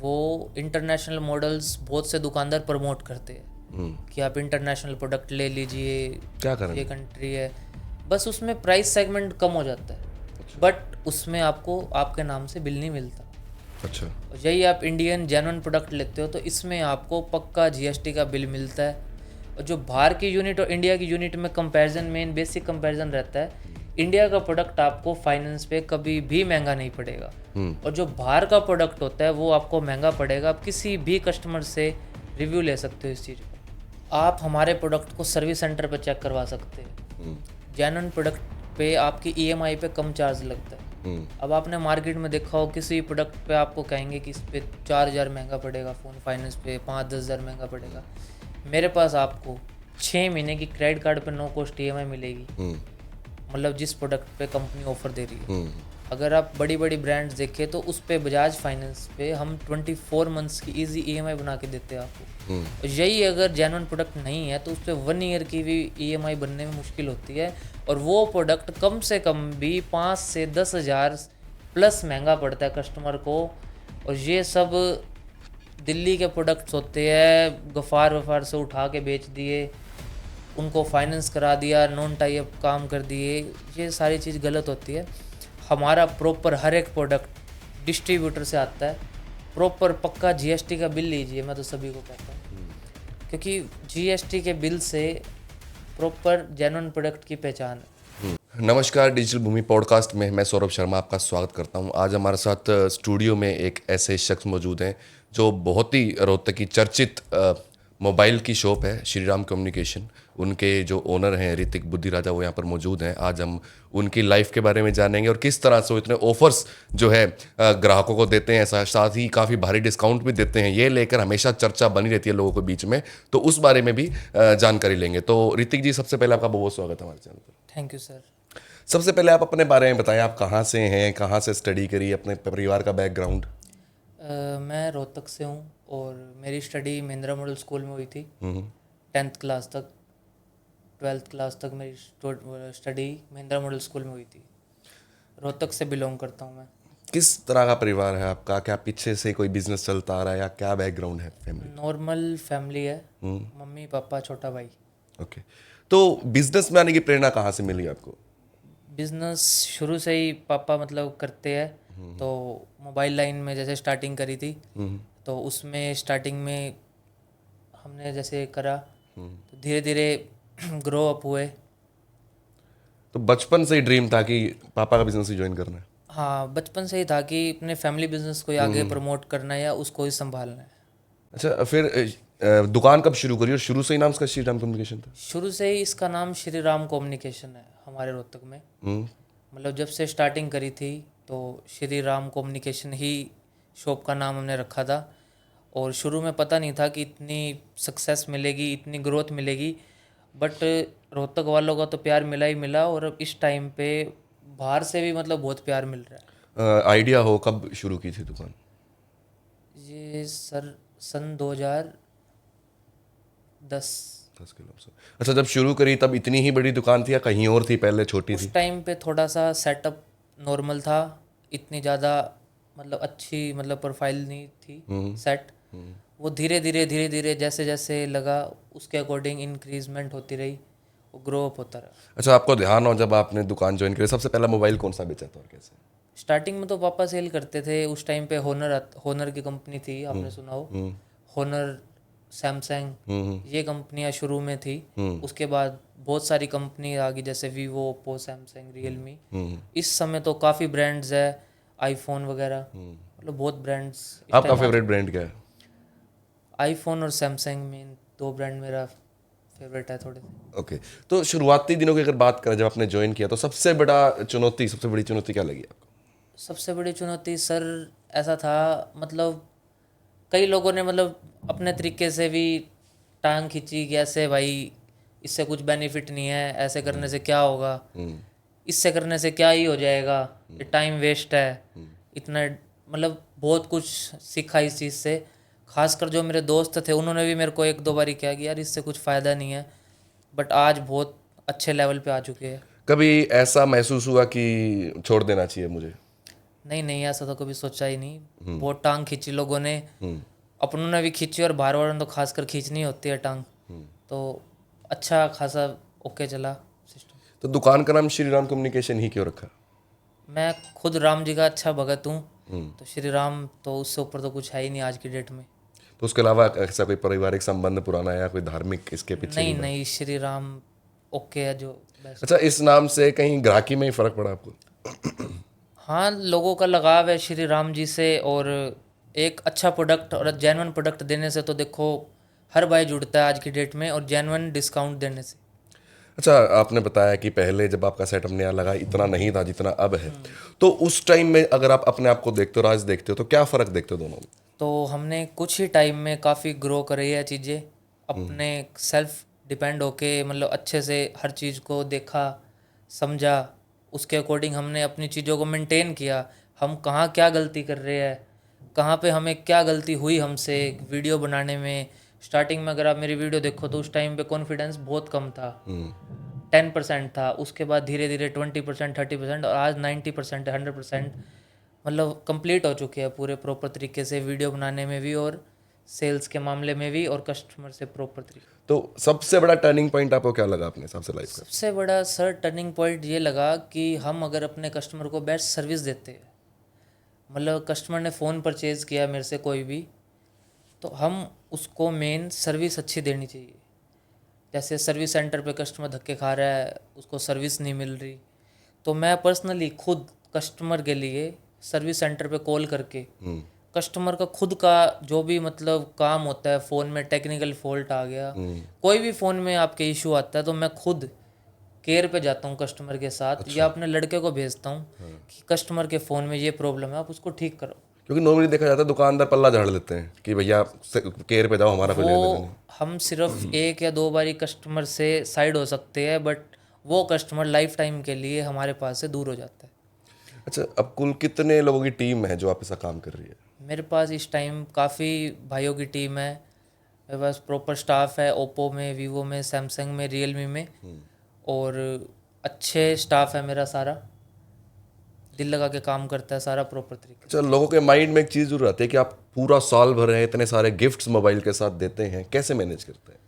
वो international models बहुत से दुकानदार प्रमोट करते हैं कि आप इंटरनेशनल प्रोडक्ट ले लीजिए, क्या कारण ये है? कंट्री है। बस उसमें प्राइस सेगमेंट कम हो जाता है, बट उसमें आपको आपके नाम से बिल नहीं मिलता। अच्छा। और यही आप इंडियन जेन्युइन प्रोडक्ट लेते हो तो इसमें आपको पक्का जीएसटी का बिल मिलता है। और जो बाहर की यूनिट और इंडिया की यूनिट में कंपैरिजन, मेन बेसिक कंपैरिजन रहता है, इंडिया का प्रोडक्ट आपको फाइनेंस पे कभी भी महंगा नहीं पड़ेगा, और जो बाहर का प्रोडक्ट होता है वो आपको महंगा पड़ेगा। आप किसी भी कस्टमर से रिव्यू ले सकते हो इस चीज़ को। आप हमारे प्रोडक्ट को सर्विस सेंटर पे चेक करवा सकते हैं। जेन्युइन प्रोडक्ट पे आपकी ईएमआई पे कम चार्ज लगता है। अब आपने मार्केट में देखा हो किसी प्रोडक्ट पे आपको कहेंगे कि इस पे 4,000 महंगा पड़ेगा फ़ोन, फाइनेंस पे 5-10 हज़ार महंगा पड़ेगा। मेरे पास आपको 6 महीने की क्रेडिट कार्ड पे नो कॉस्ट ईएमआई मिलेगी, मतलब जिस प्रोडक्ट पे कंपनी ऑफर दे रही है। अगर आप बड़ी बड़ी ब्रांड्स देखें तो उस पे बजाज फाइनेंस पे हम 24 मंथ्स की इजी ईएमआई बना के देते हैं आपको। और यही अगर जेन्युइन प्रोडक्ट नहीं है तो उस पर 1 ईयर की भी ईएमआई बनने में मुश्किल होती है, और वो प्रोडक्ट कम से कम भी 5 से 10 हज़ार प्लस महंगा पड़ता है कस्टमर को। और ये सब दिल्ली के प्रोडक्ट्स होते हैं, गफ़ार वफ़ार से उठा के बेच दिए, उनको फाइनेंस करा दिया, नॉन टाई अप काम कर दिए। ये सारी चीज़ गलत होती है। हमारा प्रॉपर हर एक प्रोडक्ट डिस्ट्रीब्यूटर से आता है, प्रॉपर पक्का जीएसटी का बिल लीजिए, मैं तो सभी को कहता हूँ, क्योंकि जीएसटी के बिल से प्रॉपर जेन्युइन प्रोडक्ट की पहचान है। नमस्कार, डिजिटल भूमि पॉडकास्ट में मैं सौरभ शर्मा आपका स्वागत करता हूं। आज हमारे साथ स्टूडियो में एक ऐसे शख्स मौजूद हैं जो बहुत ही रोहतक की चर्चित मोबाइल की शॉप है श्री राम कम्युनिकेशन। उनके जो ओनर हैं ऋतिक बुद्धि राजा, वो यहाँ पर मौजूद हैं। आज हम उनकी लाइफ के बारे में जानेंगे और किस तरह से वो इतने ऑफर्स जो है ग्राहकों को देते हैं, साथ ही काफ़ी भारी डिस्काउंट भी देते हैं। ये लेकर हमेशा चर्चा बनी रहती है लोगों के बीच में, तो उस बारे में भी जानकारी लेंगे। तो ऋतिक जी, सबसे पहले आपका बहुत बहुत स्वागत है हमारे चैनल पर। Thank you sir. सबसे पहले आप अपने बारे में बताएं, आप कहाँ से हैं, कहाँ से स्टडी करी, अपने परिवार का बैकग्राउंड। मैं रोहतक से हूँ और मेरी स्टडी महिंद्रा मॉडल स्कूल में हुई थी 10th क्लास तक। 12th क्लास तक मेरी स्टडी महिंद्रा मॉडल स्कूल में हुई थी। रोहतक से बिलोंग करता हूँ मैं। किस तरह का परिवार है आपका? क्या पीछे से कोई बिजनेस चलता आ रहा है या क्या बैकग्राउंड है फैमिली? नॉर्मल फैमिली है, मम्मी पापा छोटा भाई। ओके। तो बिजनेस में आने की प्रेरणा कहाँ से मिली आपको? बिजनेस शुरू से ही पापा मतलब करते हैं, तो मोबाइल लाइन में जैसे स्टार्टिंग करी थी, तो उसमें स्टार्टिंग में हमने जैसे करा तो धीरे धीरे ग्रो अप हुए। तो बचपन से ही ड्रीम था कि पापा का बिजनेस ही ज्वाइन करना है? हाँ, बचपन से ही था कि अपने फैमिली बिजनेस को ही आगे प्रमोट करना है या उसको ही संभालना है। अच्छा, फिर दुकान कब शुरू करी और शुरू से ही नाम इसका श्री राम कम्युनिकेशन था? शुरू से ही इसका नाम श्री राम कम्युनिकेशन है हमारे रोहतक में। मतलब जब से स्टार्टिंग करी थी तो श्री राम कम्युनिकेशन ही शॉप का नाम हमने रखा था। और शुरू में पता नहीं था कि इतनी सक्सेस मिलेगी, इतनी ग्रोथ मिलेगी, बट रोहतक वालों का तो प्यार मिला ही मिला, और अब इस टाइम पे बाहर से भी मतलब बहुत प्यार मिल रहा है। आइडिया हो कब शुरू की थी दुकान? ये सर सन 2010। 10 किलो से। अच्छा, जब शुरू करी तब इतनी ही बड़ी दुकान थी या कहीं और थी पहले, छोटी थी? उस टाइम पे थोड़ा सा सेटअप नॉर्मल था, इतनी ज़्यादा मतलब अच्छी मतलब प्रोफाइल नहीं थी सेट। वो धीरे धीरे जैसे जैसे लगा उसके अकॉर्डिंग इंक्रीजमेंट होती रही, वो ग्रो अप होता रहा। अच्छा, आपको ध्यान हो जब आपने दुकान ज्वाइन करी, सबसे पहला मोबाइल कौन सा बेचा था और कैसे? स्टार्टिंग में तो पापा सेल करते थे। उस टाइम पे होनर की कंपनी थी, आपने सुना हो, होनर, सैमसंग, ये कंपनियां शुरू में थी। उसके बाद बहुत सारी कंपनी आ गई जैसे वीवो, ओप्पो, सैमसंग, रियलमी। इस समय तो काफ़ी ब्रांड्स है, आईफोन वगैरह, मतलब बहुत ब्रांड्स इस आपका टाइम आ फेवरेट चुके ब्रांड क्या है? हैं। आईफोन और सैमसंग में दो ब्रांड मेरा फेवरेट है थोड़े से। ओके। तो शुरुआती दिनों की अगर बात करें, जब आपने ज्वाइन किया तो सबसे बड़ी चुनौती क्या लगी आपको? सबसे बड़ी चुनौती सर ऐसा था, मतलब कई लोगों ने मतलब अपने तरीके से भी टांग खींची कि ऐसे भाई इससे कुछ बेनिफिट नहीं है, ऐसे करने से क्या होगा, इससे करने से क्या ही हो जाएगा, ये टाइम वेस्ट है, इतना मतलब बहुत कुछ सीखा इस चीज़ से। खासकर जो मेरे दोस्त थे उन्होंने भी मेरे को एक दो बारी किया कि यार इससे कुछ फ़ायदा नहीं है, बट आज बहुत अच्छे लेवल पे आ चुके हैं। कभी ऐसा महसूस हुआ कि छोड़ देना चाहिए मुझे? नहीं नहीं, ऐसा तो कभी सोचा ही नहीं। बहुत टांग खींची लोगों ने, अपनों ने भी खींची और बाहर वालों ने तो खासकर खींचनी होती है टांग। तो अच्छा खासा ओके चला सिस्टम। तो दुकान का नाम श्री राम कम्युनिकेशन ही क्यों रखा? मैं खुद राम जी का अच्छा भगत हूँ, तो श्री राम तो उससे ऊपर तो कुछ है ही नहीं आज की डेट में। तो उसके अलावा ऐसा कोई पारिवारिक संबंध पुराना या कोई धार्मिक इसके पीछे नहीं नहीं? नहीं, श्री राम ओके है जो बेस्ट। अच्छा, इस नाम से कहीं ग्राहकी में ही फर्क पड़ा आपको? हाँ, लोगों का लगाव है श्री राम जी से, और एक अच्छा प्रोडक्ट और जेन्युइन प्रोडक्ट देने से तो देखो हर भाई जुड़ता है आज की डेट में, और जेन्युइन डिस्काउंट देने से। अच्छा, आपने बताया कि पहले जब आपका सेटअप नया लगा इतना नहीं था जितना अब है, तो उस टाइम में अगर आप अपने आप को देखते हो और आज देखते हो तो क्या फ़र्क देखते हो दोनों में? तो हमने कुछ ही टाइम में काफ़ी ग्रो करी है चीज़ें, अपने सेल्फ डिपेंड होके, मतलब अच्छे से हर चीज़ को देखा समझा, उसके अकॉर्डिंग हमने अपनी चीज़ों को मेंटेन किया। हम कहाँ क्या गलती कर रहे हैं, कहाँ पे हमें क्या गलती हुई हमसे वीडियो बनाने में। स्टार्टिंग में अगर आप मेरी वीडियो देखो तो उस टाइम पे कॉन्फिडेंस बहुत कम था, 10% था। उसके बाद धीरे धीरे 20%, 30%, और आज 90% 100%, मतलब कंप्लीट हो चुके हैं पूरे प्रॉपर तरीके से वीडियो बनाने में भी, और सेल्स के मामले में भी, और कस्टमर से प्रॉपर तरीके। तो सबसे बड़ा टर्निंग पॉइंट आपको क्या लगा अपने हिसाब से लाइफ का? सबसे बड़ा सर टर्निंग पॉइंट ये लगा कि हम अगर अपने कस्टमर को बेस्ट सर्विस देते हैं, मतलब कस्टमर ने फ़ोन परचेज़ किया मेरे से कोई भी, तो हम उसको मेन सर्विस अच्छी देनी चाहिए। जैसे सर्विस सेंटर पे कस्टमर धक्के खा रहा है, उसको सर्विस नहीं मिल रही, तो मैं पर्सनली खुद कस्टमर के लिए सर्विस सेंटर पे कॉल करके कस्टमर का खुद का जो भी मतलब काम होता है, फ़ोन में टेक्निकल फॉल्ट आ गया, कोई भी फ़ोन में आपके इशू आता है, तो मैं खुद केयर पे जाता हूँ कस्टमर के साथ, या अपने लड़के को भेजता हूँ कि कस्टमर के फ़ोन में ये प्रॉब्लम है, आप उसको ठीक करो। क्योंकि नॉर्मली देखा जाता है दुकानदार पल्ला झाड़ लेते हैं कि भैया केयर पे जाओ, हमारा कोई लेना देना नहीं। वो हम सिर्फ एक या दो बारी कस्टमर से साइड हो सकते हैं, बट वो कस्टमर लाइफ टाइम के लिए हमारे पास से दूर हो जाता है। अच्छा, अब कुल कितने लोगों की टीम है जो आप ऐसा काम कर रही है? मेरे पास इस टाइम काफ़ी भाइयों की टीम है, मेरे पास प्रॉपर स्टाफ है, ओप्पो में, वीवो में, सैमसंग में, रियलमी में, और अच्छे स्टाफ है मेरा सारा, दिल लगा के काम करता है सारा प्रॉपर तरीके से। अच्छा, लोगों के माइंड में एक चीज़ जरूर आती है कि आप पूरा साल भर है इतने सारे गिफ्ट्स मोबाइल के साथ देते हैं, कैसे मैनेज करते हैं?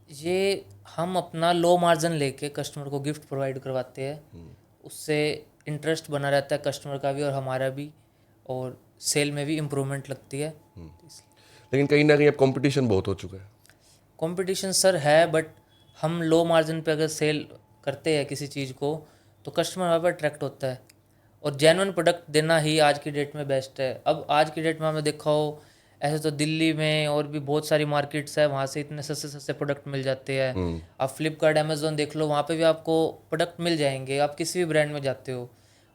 ये हम अपना लो मार्जिन लेके कस्टमर को गिफ्ट प्रोवाइड करवाते हैं, उससे इंटरेस्ट बना रहता है कस्टमर का भी और हमारा भी, और सेल में भी इम्प्रूवमेंट लगती है। लेकिन कहीं ना कहीं अब कंपटीशन बहुत हो चुका है। कंपटीशन सर है, बट हम लो मार्जिन पे अगर सेल करते हैं किसी चीज़ को, तो कस्टमर हमारे पर अट्रैक्ट होता है, और जेन्युइन प्रोडक्ट देना ही आज की डेट में बेस्ट है। अब आज की डेट में हमें देखा हो, ऐसे तो दिल्ली में और भी बहुत सारी मार्केट्स है, वहाँ से इतने सस्ते सस्ते प्रोडक्ट मिल जाते हैं। आप फ्लिपकार्ट, अमेजोन देख लो, वहाँ पे भी आपको प्रोडक्ट मिल जाएंगे, आप किसी भी ब्रांड में जाते हो,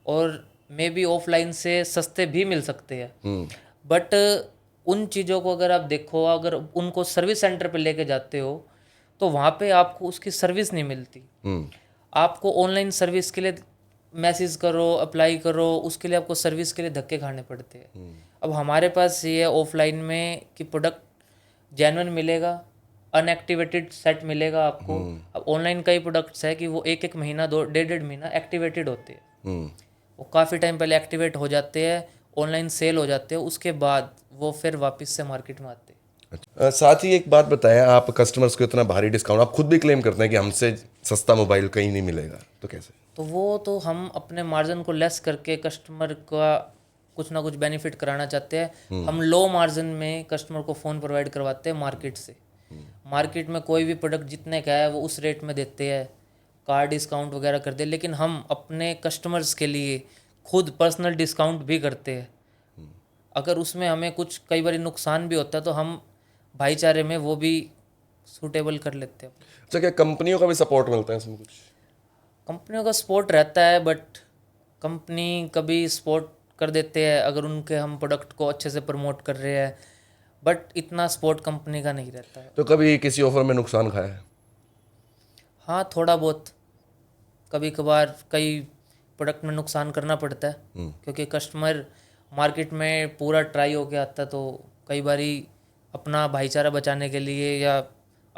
और मे बी ऑफलाइन से सस्ते भी मिल सकते हैं। बट उन चीज़ों को अगर आप देखो, अगर उनको सर्विस सेंटर पे लेके जाते हो, तो वहाँ पे आपको उसकी सर्विस नहीं मिलती। आपको ऑनलाइन सर्विस के लिए मैसेज करो, अप्लाई करो, उसके लिए आपको सर्विस के लिए धक्के खाने पड़ते हैं। अब हमारे पास ये है ऑफलाइन में कि प्रोडक्ट जेन्युइन मिलेगा, अनएक्टिवेटेड सेट मिलेगा आपको। अब ऑनलाइन कई प्रोडक्ट्स है कि वो एक एक महीना, दो डेढ़ डेढ़ महीना एक्टिवेटेड होते हैं, वो काफ़ी टाइम पहले एक्टिवेट हो जाते हैं, ऑनलाइन सेल हो जाते हैं, उसके बाद वो फिर वापस से मार्केट में आते हैं। साथ ही एक बात बताएं, आप कस्टमर्स को इतना भारी डिस्काउंट आप खुद भी क्लेम करते हैं कि हमसे सस्ता मोबाइल कहीं नहीं मिलेगा, तो कैसे? तो वो तो हम अपने मार्जिन को लेस करके कस्टमर का कुछ ना कुछ बेनिफिट कराना चाहते हैं। हम लो मार्जिन में कस्टमर को फ़ोन प्रोवाइड करवाते हैं मार्केट से। मार्केट में कोई भी प्रोडक्ट जितने का है वो उस रेट में देते हैं, कार डिस्काउंट वगैरह कर दे, लेकिन हम अपने कस्टमर्स के लिए खुद पर्सनल डिस्काउंट भी करते हैं। अगर उसमें हमें कुछ कई बार नुकसान भी होता है, तो हम भाईचारे में वो भी सूटेबल कर लेते हैं। अच्छा, क्या कंपनियों का भी सपोर्ट मिलता है इसमें कुछ? कंपनियों का सपोर्ट रहता है, बट कंपनी कभी सपोर्ट कर देते हैं अगर उनके हम प्रोडक्ट को अच्छे से प्रमोट कर रहे हैं, बट इतना सपोर्ट कंपनी का नहीं रहता है। तो कभी किसी ऑफर में नुकसान खाया है? हाँ, थोड़ा बहुत, कभी कभार कई प्रोडक्ट में नुकसान करना पड़ता है, क्योंकि कस्टमर मार्केट में पूरा ट्राई होके आता है, तो कई बारी अपना भाईचारा बचाने के लिए या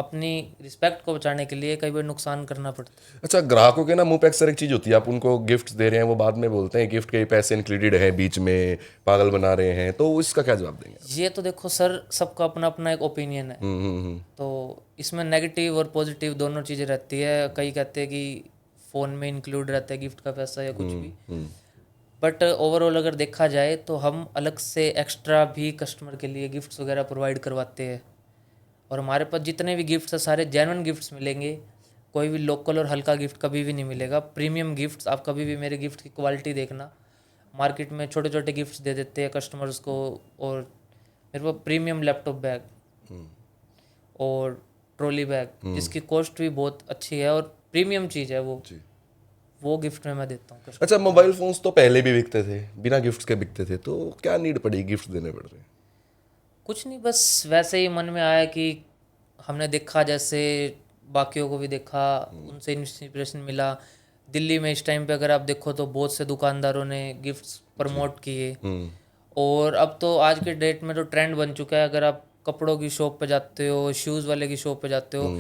अपनी रिस्पेक्ट को बचाने के लिए कई बार नुकसान करना पड़ता है। अच्छा, ग्राहकों के ना मुंह पे अक्सर एक चीज होती है, आप उनको गिफ्ट दे रहे हैं, वो बाद में बोलते हैं गिफ्ट के पैसे इंक्लूडेड है, बीच में पागल बना रहे हैं, तो इसका क्या जवाब देंगे? ये तो देखो सर, सबका अपना अपना एक ओपिनियन है। तो इसमें नेगेटिव और पॉजिटिव दोनों चीज़ें रहती है। कई कहते हैं कि फ़ोन में इंक्लूड रहता है गिफ्ट का पैसा या कुछ भी, बट ओवरऑल अगर देखा जाए तो हम अलग से एक्स्ट्रा भी कस्टमर के लिए गिफ्ट्स वगैरह प्रोवाइड करवाते हैं। और हमारे पास जितने भी गिफ्ट्स हैं सारे जेन्युइन गिफ्ट्स मिलेंगे। कोई भी लोकल और हल्का गिफ्ट कभी भी नहीं मिलेगा। प्रीमियम गिफ्ट्स, आप कभी भी मेरे गिफ्ट की क्वालिटी देखना, मार्केट में छोटे छोटे गिफ्ट्स दे देते हैं कस्टमर्स को, और मेरे पास प्रीमियम लैपटॉप बैग और ट्रॉली बैग जिसकी कॉस्ट भी बहुत अच्छी है और प्रीमियम चीज़ है वो गिफ्ट में मैं देता हूँ। अच्छा, मोबाइल फोन्स तो पहले भी बिकते थे, बिना गिफ्ट के बिकते थे, तो क्या नीड पड़ी गिफ्ट देने पड़ रहे हैं? कुछ नहीं, बस वैसे ही मन में आया कि हमने देखा, जैसे बाकियों को भी देखा, उनसे इंस्पिरेशन मिला। दिल्ली में इस टाइम पे अगर आप देखो तो बहुत से दुकानदारों ने गिफ्ट्स प्रमोट किए। और अब तो आज के डेट में तो ट्रेंड बन चुका है, अगर आप कपड़ों की शॉप पे जाते हो, शूज़ वाले की शॉप पे जाते हो,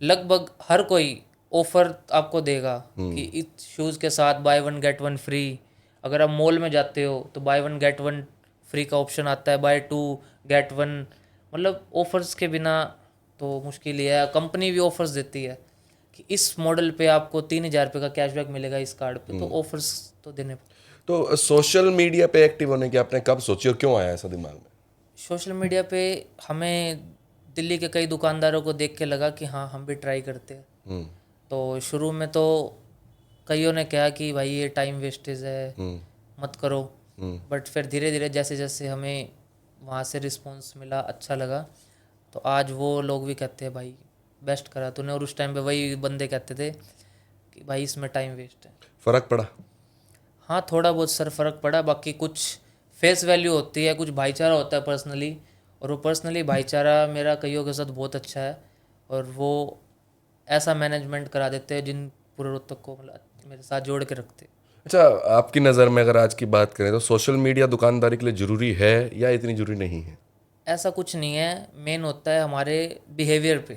लगभग हर कोई ऑफर आपको देगा कि इस शूज़ के साथ by one get one free. अगर आप मॉल में जाते हो तो by one get one free का ऑप्शन आता है, बाय टू गेट वन। मतलब ऑफर्स के बिना तो मुश्किल ही है। कंपनी भी ऑफर्स देती है कि इस मॉडल पे आपको 3,000 रुपये का कैशबैक मिलेगा इस कार्ड पे, तो ऑफर्स तो देने। तो सोशल मीडिया पे एक्टिव होने की आपने कब सोची और क्यों आया ऐसा दिमाग में? सोशल मीडिया पे हमें दिल्ली के कई दुकानदारों को देख के लगा कि हाँ, हम भी ट्राई करते हैं। तो शुरू में तो कईयों ने कहा कि भाई ये टाइम वेस्टेज है, मत करो। बट फिर धीरे धीरे जैसे जैसे हमें वहाँ से रिस्पॉन्स मिला, अच्छा लगा, तो आज वो लोग भी कहते हैं भाई बेस्ट करा तूने। और उस टाइम पे वही बंदे कहते थे कि भाई इसमें टाइम वेस्ट है। फर्क पड़ा? हाँ, थोड़ा बहुत सर फ़र्क पड़ा। बाकी कुछ फेस वैल्यू होती है, कुछ भाईचारा होता है पर्सनली, और वो पर्सनली भाईचारा मेरा कईयों के साथ बहुत अच्छा है। और वो ऐसा मैनेजमेंट करा देते हैं जिन पूर्वोत्तक को मतलब मेरे साथ जोड़ के रखते हैं। अच्छा, आपकी नज़र में अगर आज की बात करें तो सोशल मीडिया दुकानदारी के लिए ज़रूरी है या इतनी ज़रूरी नहीं है? ऐसा कुछ नहीं है, मेन होता है हमारे बिहेवियर पे।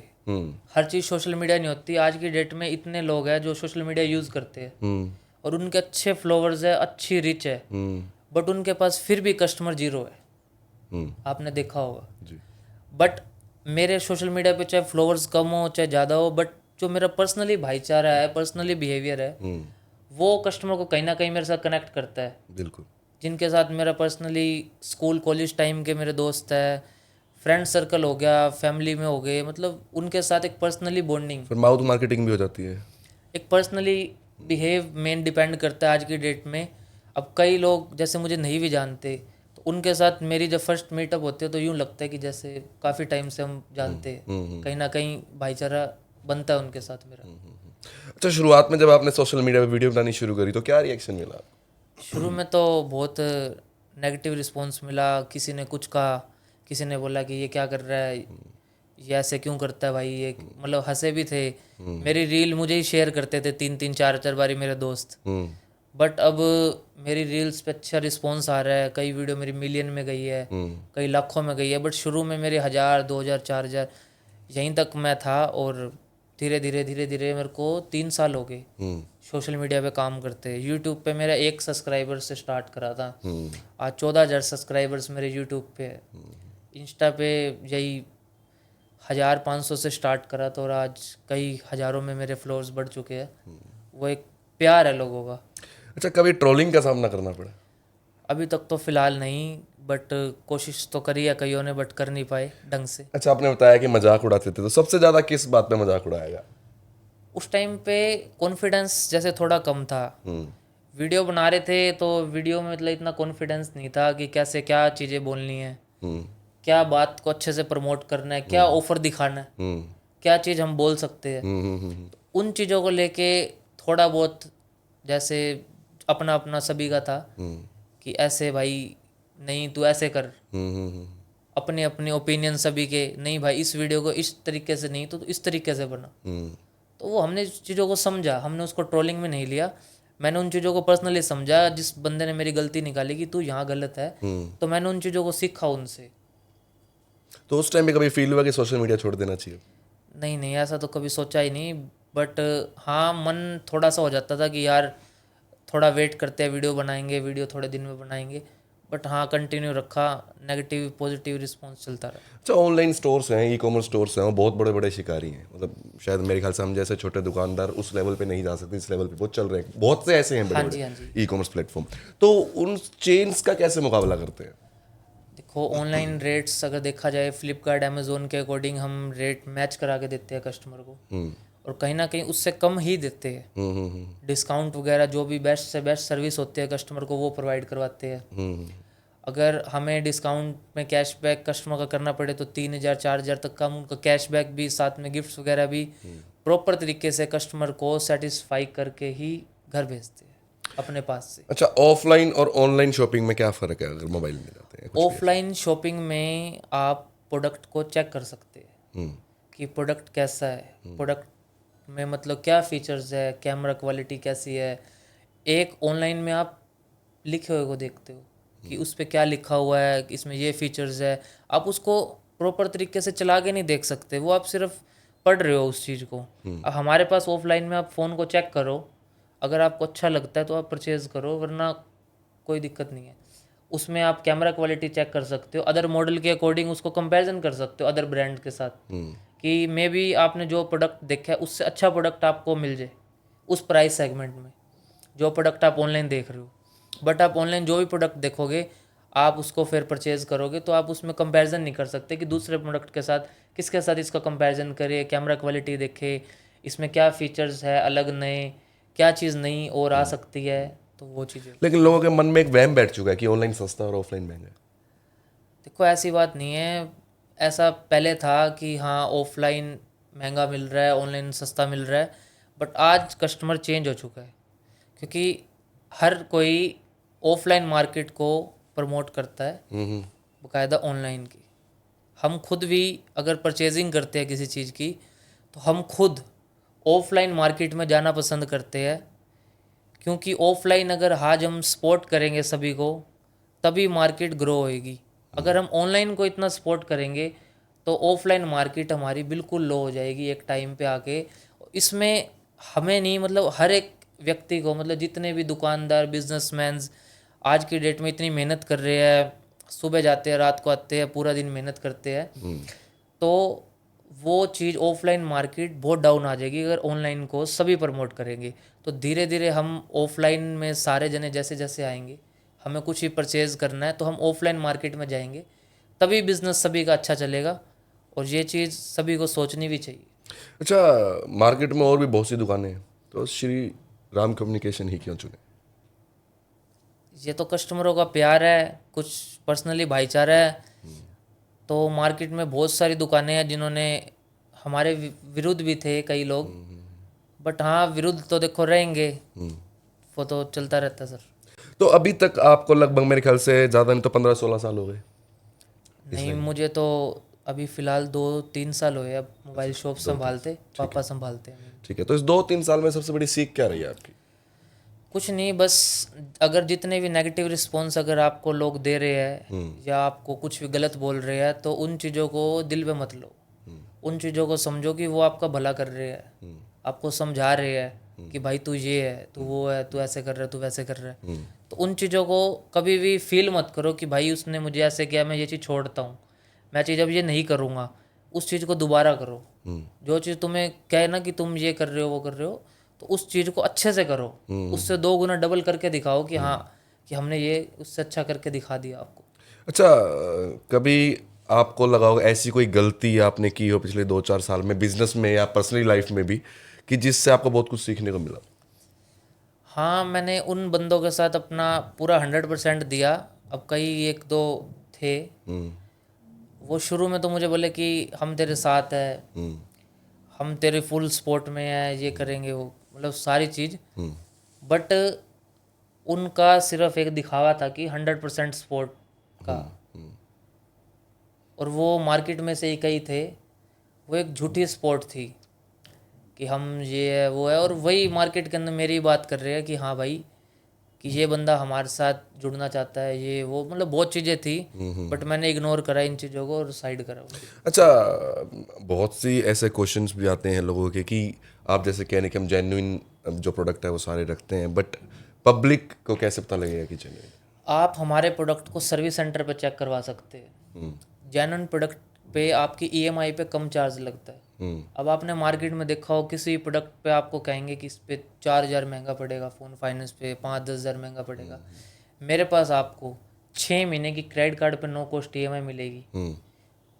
हर चीज़ सोशल मीडिया नहीं होती। आज की डेट में इतने लोग हैं जो सोशल मीडिया यूज़ करते हैं और उनके अच्छे फॉलोअर्स है, अच्छी रीच है, बट उनके पास फिर भी कस्टमर जीरो है। आपने देखा होगा जी। बट मेरे सोशल मीडिया पे चाहे फॉलोअर्स कम हो चाहे ज़्यादा हो, बट जो मेरा पर्सनली भाईचारा है, पर्सनली बिहेवियर है, वो कस्टमर को कहीं ना कहीं मेरे साथ कनेक्ट करता है। बिल्कुल। जिनके साथ मेरा पर्सनली स्कूल कॉलेज टाइम के मेरे दोस्त है, फ्रेंड सर्कल हो गया, फैमिली में हो गए, मतलब उनके साथ एक पर्सनली बॉन्डिंग, फिर माउथ मार्केटिंग भी हो जाती है। एक पर्सनली बिहेव मेन डिपेंड करता है आज की डेट में। अब कई लोग जैसे मुझे नहीं भी जानते, तो उनके साथ मेरी जब फर्स्ट मीटअप होती है तो यूँ लगता है कि जैसे काफ़ी टाइम से हम जानते हैं, कहीं ना कहीं भाईचारा बनता है उनके साथ मेरा। अच्छा, शुरुआत में जब आपने सोशल मीडिया पे वीडियो बनानी शुरू करी तो क्या रिएक्शन मिला? शुरू में तो बहुत नेगेटिव रिस्पॉन्स मिला। किसी ने कुछ कहा, किसी ने बोला कि ये क्या कर रहा है, ये ऐसे क्यों करता है भाई, ये मतलब हंसे भी थे। मेरी रील मुझे ही शेयर करते थे 3-3 4-4 बारी मेरे दोस्त। बट अब मेरी रील्स पे अच्छा रिस्पॉन्स आ रहा है, कई वीडियो मेरी मिलियन में गई है, कई लाखों में गई है। बट शुरू में मेरे 1,000 2,000 4,000 यहीं तक मैं था, और धीरे धीरे धीरे धीरे मेरे को 3 साल हो गए सोशल मीडिया पे काम करते। यूट्यूब पे मेरा 1 सब्सक्राइबर से स्टार्ट करा था, आज 14,000 सब्सक्राइबर्स मेरे यूट्यूब पे है। इंस्टा पे यही 1,500 से स्टार्ट करा तो, और आज कई हज़ारों में मेरे फॉलोअर्स बढ़ चुके हैं। वो एक प्यार है लोगों का। अच्छा, कभी ट्रोलिंग का सामना करना पड़ा? अभी तक तो फ़िलहाल नहीं, बट कोशिश तो करी है कईयों ने, बट कर नहीं पाए ढंग से। अच्छा, आपने बताया कि मजाक उड़ाते थे, तो सबसे ज़्यादा किस बात पे मजाक उड़ाएगा? उस टाइम पे कॉन्फिडेंस जैसे थोड़ा कम था। वीडियो बना रहे थे तो वीडियो में मतलब इतना कॉन्फिडेंस नहीं था कि कैसे क्या चीज़ें बोलनी है, क्या बात को अच्छे से प्रमोट करना है, क्या ऑफर दिखाना है, क्या चीज़ हम बोल सकते हैं। उन चीज़ों को लेके थोड़ा बहुत जैसे अपना अपना सभी का था कि ऐसे भाई नहीं तू ऐसे कर, अपने अपने ओपिनियन सभी के, नहीं भाई इस वीडियो को इस तरीके से नहीं तो इस तरीके से बना। तो वो हमने चीज़ों को समझा, हमने उसको ट्रोलिंग में नहीं लिया। मैंने उन चीज़ों को पर्सनली समझा। जिस बंदे ने मेरी गलती निकाली कि तू यहाँ गलत है, तो मैंने उन चीज़ों को सीखा उनसे। तो उस टाइम पे कभी फील हुआ कि सोशल मीडिया छोड़ देना चाहिए? नहीं नहीं, ऐसा तो कभी सोचा ही नहीं। बट हाँ, मन थोड़ा सा हो जाता था कि यार थोड़ा वेट करते हैं, वीडियो बनाएंगे, वीडियो थोड़े दिन में बनाएंगे। बट हाँ, कंटिन्यू रखा, नेगेटिव पॉजिटिव रिस्पॉन्स चलता रहा। अच्छा, ऑनलाइन स्टोर्स हैं, ई कॉमर्स स्टोर्स हैं, वो बहुत बड़े बड़े शिकारी हैं। मतलब शायद मेरे ख्याल से हम जैसे छोटे दुकानदार उस लेवल पे नहीं जा सकते, इस लेवल पे वो चल रहे हैं। बहुत से ऐसे हैं बड़े हाँ जी, बड़े हाँ जी। E commerce platform. तो उन चेन्स का कैसे मुकाबला करते हैं? देखो, ऑनलाइन रेट्स अगर देखा जाए, फ्लिपकार्ट अमेज़ोन के अकॉर्डिंग हम रेट मैच करा के देते हैं कस्टमर को, और कहीं ना कहीं उससे कम ही देते हैं। डिस्काउंट वगैरह जो भी बेस्ट से बेस्ट सर्विस होती है कस्टमर को, वो प्रोवाइड करवाते हैं। अगर हमें डिस्काउंट में कैशबैक कस्टमर का करना पड़े तो 3,000 4,000 तक का हम उनका कैशबैक भी, साथ में गिफ्ट्स वगैरह भी प्रॉपर तरीके से कस्टमर को सेटिस्फाई करके ही घर भेजते हैं अपने पास से। अच्छा, ऑफलाइन और ऑनलाइन शॉपिंग में क्या फ़र्क है अगर मोबाइल में जाते हैं कुछ भी ऐसा? ऑफलाइन शॉपिंग में आप प्रोडक्ट को चेक कर सकते हैं कि प्रोडक्ट कैसा है, प्रोडक्ट में मतलब क्या फीचर्स है, कैमरा क्वालिटी कैसी है। एक ऑनलाइन में आप लिखे हुए को देखते हो कि उस पर क्या लिखा हुआ है, इसमें ये फीचर्स है। आप उसको प्रॉपर तरीके से चला के नहीं देख सकते, वो आप सिर्फ पढ़ रहे हो उस चीज़ को। अब हमारे पास ऑफलाइन में आप फ़ोन को चेक करो, अगर आपको अच्छा लगता है तो आप परचेज़ करो, वरना कोई दिक्कत नहीं है। उसमें आप कैमरा क्वालिटी चेक कर सकते हो, अदर मॉडल के अकॉर्डिंग उसको कंपैरिजन कर सकते हो अदर ब्रांड के साथ, कि मे बी आपने जो प्रोडक्ट देखा है उससे अच्छा प्रोडक्ट आपको मिल जाए उस प्राइस सेगमेंट में, जो प्रोडक्ट आप ऑनलाइन देख रहे हो। बट आप ऑनलाइन जो भी प्रोडक्ट देखोगे, आप उसको फिर परचेज़ करोगे तो आप उसमें कंपैरिजन नहीं कर सकते कि दूसरे प्रोडक्ट के साथ किसके साथ इसका कंपैरिजन करें, कैमरा क्वालिटी देखे, इसमें क्या फीचर्स है अलग नए, क्या चीज़ नई और आ सकती है। तो वो चीज़ें, लेकिन लोगों के मन में एक वहम बैठ चुका है कि ऑनलाइन सस्ता और ऑफलाइन महंगा है। देखो ऐसी बात नहीं है। ऐसा पहले था कि हाँ, ऑफलाइन महंगा मिल रहा है, ऑनलाइन सस्ता मिल रहा है। बट आज कस्टमर चेंज हो चुका है, क्योंकि हर कोई ऑफलाइन मार्केट को प्रमोट करता है बाकायदा ऑनलाइन की। हम खुद भी अगर परचेजिंग करते हैं किसी चीज़ की, तो हम खुद ऑफलाइन मार्केट में जाना पसंद करते हैं, क्योंकि ऑफलाइन अगर आज हम सपोर्ट करेंगे सभी को, तभी मार्केट ग्रो होएगी। अगर हम ऑनलाइन को इतना सपोर्ट करेंगे तो ऑफलाइन मार्केट हमारी बिल्कुल लो हो जाएगी एक टाइम पे आके। इसमें हमें नहीं, मतलब हर एक व्यक्ति को, मतलब जितने भी दुकानदार बिजनेसमैन आज की डेट में इतनी मेहनत कर रहे हैं, सुबह जाते हैं रात को आते हैं, पूरा दिन मेहनत करते हैं, तो वो चीज़ ऑफलाइन मार्केट बहुत डाउन आ जाएगी अगर ऑनलाइन को सभी प्रमोट करेंगे। तो धीरे धीरे हम ऑफलाइन में सारे जने जैसे जैसे आएंगे, हमें कुछ ही परचेज़ करना है तो हम ऑफलाइन मार्केट में जाएंगे, तभी बिज़नेस सभी का अच्छा चलेगा। और ये चीज़ सभी को सोचनी भी चाहिए। अच्छा, मार्केट में और भी बहुत सी दुकानें हैं, तो श्री राम कम्युनिकेशन ही क्यों चुने? ये तो कस्टमरों का प्यार है, कुछ पर्सनली भाईचारा है। तो मार्केट में बहुत सारी दुकानें हैं जिन्होंने हमारे विरुद्ध भी थे कई लोग। बट हाँ, विरुद्ध तो देखो रहेंगे, वो तो चलता रहता है सर। तो अभी तक आपको लगभग मेरे ख्याल से ज़्यादा नहीं तो 15-16 साल हो गए। नहीं, मुझे तो अभी फ़िलहाल 2-3 साल हुए अब मोबाइल शॉप संभालते, पापा संभालते हैं। ठीक है, तो इस 2-3 साल में सबसे बड़ी सीख क्या रही है आपकी? कुछ नहीं, बस अगर जितने भी नेगेटिव रिस्पॉन्स अगर आपको लोग दे रहे हैं या आपको कुछ भी गलत बोल रहे हैं, तो उन चीज़ों को दिल पे मत लो। उन चीज़ों को समझो कि वो आपका भला कर रहे हैं, आपको समझा रहे हैं कि भाई तू ये है, तू वो है, तू ऐसे कर रहा है, तू वैसे कर रहा है। तो उन चीज़ों को कभी भी फील मत करो कि भाई उसने मुझे ऐसे किया, मैं ये चीज़ छोड़ता हूँ, मैं चीज़ अब ये नहीं करूँगा। उस चीज़ को दोबारा करो। जो चीज़ तुम्हें कहे ना कि तुम ये कर रहे हो, वो कर रहे हो, तो उस चीज़ को अच्छे से करो। उससे 2 गुना डबल करके दिखाओ कि हाँ, कि हमने ये उससे अच्छा करके दिखा दिया आपको। अच्छा, कभी आपको लगा होगा ऐसी कोई गलती आपने की हो पिछले 2-4 साल में, बिजनेस में या पर्सनली लाइफ में भी, कि जिससे आपको बहुत कुछ सीखने को मिला? हाँ, मैंने उन बंदों के साथ अपना पूरा 100% दिया। अब कई 1-2 थे, वो शुरू में तो मुझे बोले कि हम तेरे साथ है, हम तेरे फुल सपोर्ट में है, ये करेंगे वो, मतलब सारी चीज़। बट उनका सिर्फ एक दिखावा था कि 100% सपोर्ट का, और वो मार्केट में से ही कई थे। वो एक झूठी सपोर्ट थी कि हम ये है वो है, और वही मार्केट के अंदर मेरी बात कर रहे हैं कि हाँ भाई, कि ये बंदा हमारे साथ जुड़ना चाहता है, ये वो मतलब बहुत चीज़ें थी, बट मैंने इग्नोर करा इन चीज़ों को और साइड करा वो। अच्छा, बहुत सी ऐसे क्वेश्चंस भी आते हैं लोगों के कि आप जैसे कह रहे हैं कि हम जेन्युइन जो प्रोडक्ट है वो सारे रखते हैं, बट पब्लिक को कैसे पता लगेगा कि जेन्युइन? आप हमारे प्रोडक्ट को सर्विस सेंटर पे चेक करवा सकते हैं। जेन्युइन प्रोडक्ट पे आपकी ईएमआई पे कम चार्ज लगता है। अब आपने मार्केट में देखा हो किसी प्रोडक्ट पे आपको कहेंगे कि इस पे 4,000 महंगा पड़ेगा फ़ोन, फाइनेंस पे 5-10 हज़ार महंगा पड़ेगा। मेरे पास आपको 6 महीने की क्रेडिट कार्ड पे नो कॉस्ट ईएमआई मिलेगी,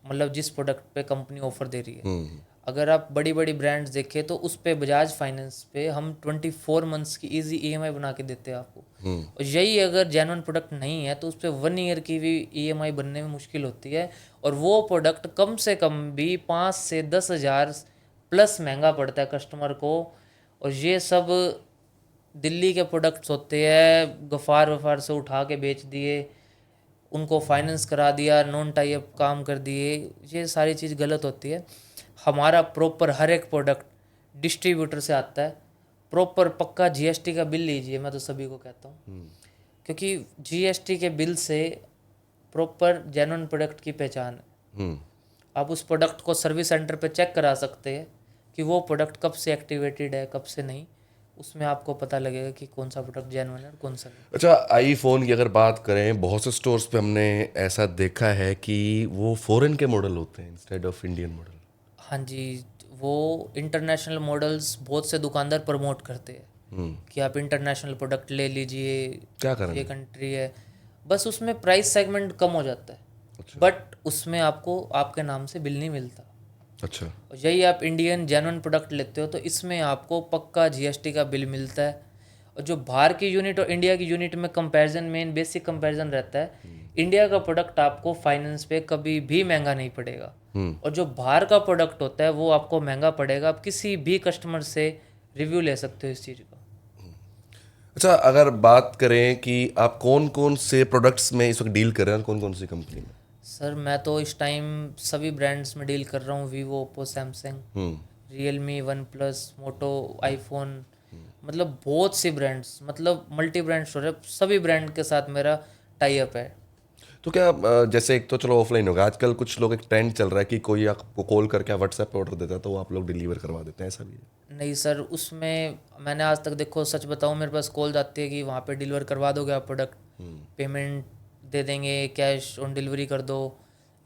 मतलब जिस प्रोडक्ट पे कंपनी ऑफर दे रही है। अगर आप बड़ी बड़ी ब्रांड्स देखें तो उस पे बजाज फाइनेंस पे हम 24 मंथ्स की इजी ईएमआई बना के देते हैं आपको। और यही अगर जेन्युइन प्रोडक्ट नहीं है तो उस पर 1 ईयर की भी ईएमआई बनने में मुश्किल होती है, और वो प्रोडक्ट कम से कम भी 5 से 10 हज़ार प्लस महंगा पड़ता है कस्टमर को। और ये सब दिल्ली के प्रोडक्ट्स होते हैं, गफ़ार वफ़ार से उठा के बेच दिए, उनको फाइनेंस करा दिया, नॉन टाई अप काम कर दिए, ये सारी चीज़ गलत होती है। हमारा प्रॉपर हर एक प्रोडक्ट डिस्ट्रीब्यूटर से आता है, प्रॉपर पक्का जीएसटी का बिल लीजिए, मैं तो सभी को कहता हूँ, क्योंकि जीएसटी के बिल से प्रॉपर जेन्युइन प्रोडक्ट की पहचान है। आप उस प्रोडक्ट को सर्विस सेंटर पे चेक करा सकते हैं कि वो प्रोडक्ट कब से एक्टिवेटेड है, कब से नहीं, उसमें आपको पता लगेगा कि कौन सा प्रोडक्ट जेन्युइन है और कौन सा नहीं। अच्छा, आईफोन की अगर बात करें, बहुत से स्टोर्स पे हमने ऐसा देखा है कि वो फॉरेन के मॉडल होते हैं इंस्टेड ऑफ इंडियन मॉडल। हाँ जी, वो इंटरनेशनल मॉडल्स बहुत से दुकानदार प्रमोट करते हैं कि आप इंटरनेशनल प्रोडक्ट ले लीजिए, क्या कारण ये है? कंट्री है। बस उसमें प्राइस सेगमेंट कम हो जाता है, अच्छा। बट उसमें आपको आपके नाम से बिल नहीं मिलता। अच्छा। और यही आप इंडियन जेन्युइन प्रोडक्ट लेते हो तो इसमें आपको पक्का जीएसटी का बिल मिलता है। और जो बाहर की यूनिट और इंडिया की यूनिट में कंपैरिजन, मेन बेसिक कंपैरिजन रहता है, इंडिया का प्रोडक्ट आपको फाइनेंस पे कभी भी महंगा नहीं पड़ेगा, और जो बाहर का प्रोडक्ट होता है वो आपको महंगा पड़ेगा। आप किसी भी कस्टमर से रिव्यू ले सकते हो इस चीज़ का। अच्छा, अगर बात करें कि आप कौन कौन से प्रोडक्ट्स में इस वक्त डील कर रहे हैं, कौन कौन सी कंपनी में? सर मैं तो इस टाइम सभी ब्रांड्स में डील कर रहा हूँ, Vivo, Oppo, Samsung, Realme, OnePlus, Moto, iPhone, मतलब बहुत सी ब्रांड्स, मतलब मल्टी ब्रांड स्टोर है, सभी ब्रांड के साथ मेरा टाई अप है। तो क्या जैसे एक तो चलो ऑफलाइन होगा, आजकल कुछ लोग, एक ट्रेंड चल रहा है कि कोई आपको कॉल करके व्हाट्सएप पे ऑर्डर देता है तो वो आप लोग डिलीवर करवा देते हैं, ऐसा भी है? नहीं सर, उसमें मैंने आज तक, देखो सच बताऊँ, मेरे पास कॉल जाती है कि वहाँ पे डिलीवर करवा दोगे आप प्रोडक्ट, पेमेंट दे देंगे, कैश ऑन डिलीवरी कर दो,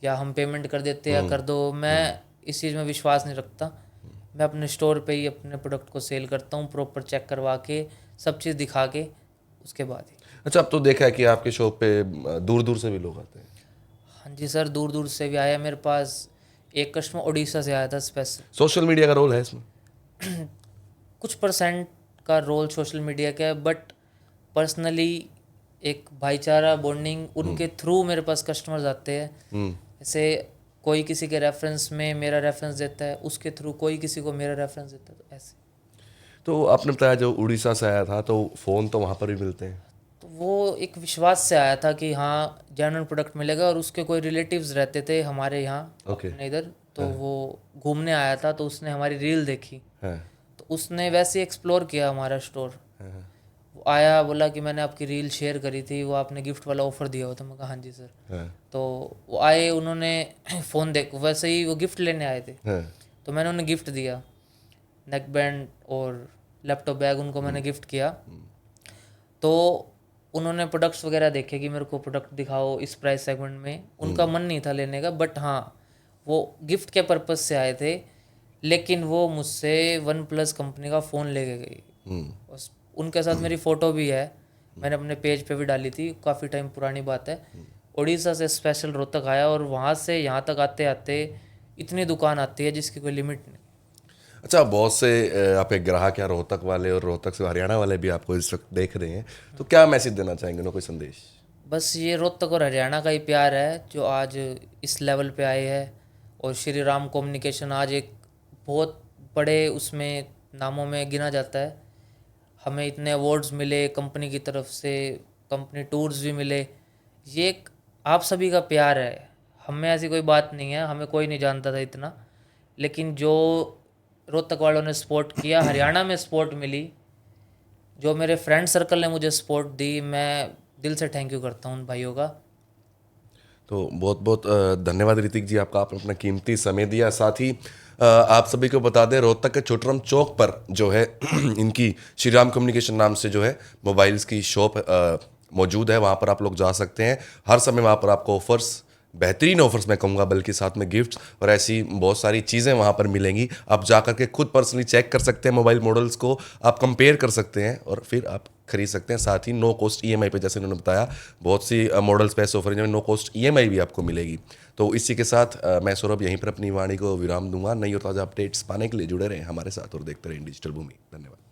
या हम पेमेंट कर देते हैं या कर दो। मैं इस चीज़ में विश्वास नहीं रखता। मैं अपने स्टोर पे ही अपने प्रोडक्ट को सेल करता हूँ, प्रॉपर चेक करवा के, सब चीज़ दिखा के, उसके बाद ही। अच्छा, अब तो देखा है कि आपके शॉप पे दूर दूर से भी लोग आते हैं। हाँ जी सर, दूर दूर से भी आया। मेरे पास एक कस्टमर उड़ीसा से आया था स्पेशल। सोशल मीडिया का रोल है इसमें? कुछ परसेंट का रोल सोशल मीडिया का है, बट पर्सनली एक भाईचारा बॉन्डिंग, उनके थ्रू मेरे पास कस्टमर्स आते हैं। जैसे कोई किसी के रेफरेंस में मेरा रेफरेंस देता है, उसके थ्रू कोई किसी को मेरा रेफरेंस देता है, तो ऐसे। तो आपने बताया जो उड़ीसा से आया था, तो फ़ोन तो वहाँ पर भी मिलते हैं? तो वो एक विश्वास से आया था कि हाँ जेन्युइन प्रोडक्ट मिलेगा, और उसके कोई रिलेटिव्स रहते थे हमारे यहाँ ओके। अपने इधर, तो वो घूमने आया था, तो उसने हमारी रील देखी, हाँ। तो उसने वैसे ही एक्सप्लोर किया हमारा स्टोर। हाँ। वो आया, बोला कि मैंने आपकी रील शेयर करी थी, वो आपने गिफ्ट वाला ऑफर दिया हो, तो मैं कहा हाँ जी सर। हाँ। तो वो आए, उन्होंने फ़ोन देख, वैसे ही वो गिफ्ट लेने आए थे, हाँ। तो मैंने उन्हें गिफ्ट दिया, नेक बैंड और लैपटॉप बैग उनको मैंने गिफ्ट किया। तो उन्होंने प्रोडक्ट्स वगैरह देखे कि मेरे को प्रोडक्ट दिखाओ इस प्राइस सेगमेंट में, उनका मन नहीं था लेने का, बट हाँ वो गिफ्ट के पर्पज़ से आए थे। लेकिन वो मुझसे वन प्लस कंपनी का फ़ोन लेके गई, उनके साथ मेरी फ़ोटो भी है, मैंने अपने पेज पे भी डाली थी, काफ़ी टाइम पुरानी बात है। उड़ीसा से स्पेशल रोहतक आया, और वहाँ से यहाँ तक आते आते इतनी दुकान आती है जिसकी कोई लिमिट नहीं। अच्छा, बहुत से आपके ग्राहक या रोहतक वाले और रोहतक से हरियाणा वाले भी आपको इस वक्त देख रहे हैं, तो क्या मैसेज देना चाहेंगे उन्हें, कोई संदेश? बस ये रोहतक और हरियाणा का ही प्यार है जो आज इस लेवल पे आए हैं, और श्री राम कम्युनिकेशन आज एक बहुत बड़े उसमें नामों में गिना जाता है। हमें इतने अवार्ड्स मिले कंपनी की तरफ से, कंपनी टूर्स भी मिले, ये एक आप सभी का प्यार है। हमें ऐसी कोई बात नहीं है, हमें कोई नहीं जानता था इतना, लेकिन जो रोहतक वालों ने सपोर्ट किया, हरियाणा में सपोर्ट मिली, जो मेरे फ्रेंड सर्कल ने मुझे सपोर्ट दी, मैं दिल से थैंक यू करता हूँ उन भाइयों का। तो बहुत बहुत धन्यवाद ऋतिक जी, आपका आपने अपना कीमती समय दिया। साथ ही आप सभी को बता दें, रोहतक के छोटराम चौक पर जो है इनकी श्री राम कम्युनिकेशन नाम से जो है मोबाइल्स की शॉप मौजूद है। वहाँ पर आप लोग जा सकते हैं। हर समय वहाँ पर आपको ऑफर्स, बेहतरीन ऑफर्स मैं कहूँगा, बल्कि साथ में गिफ्ट्स और ऐसी बहुत सारी चीज़ें वहाँ पर मिलेंगी। आप जा करके खुद पर्सनली चेक कर सकते हैं मोबाइल मॉडल्स को, आप कंपेयर कर सकते हैं और फिर आप खरीद सकते हैं। साथ ही नो कॉस्ट ईएमआई पे, जैसे उन्होंने बताया, बहुत सी मॉडल्स पे ऐसे ऑफर हैं जिनमें नो कॉस्ट ईएमआई भी आपको मिलेगी। तो इसी के साथ मैं सौरभ यहीं पर अपनी वाणी को विराम दूंगा। नई और ताज़ा अपडेट्स पाने के लिए जुड़े रहें हमारे साथ और देखते रहें डिजिटल भूमि। धन्यवाद।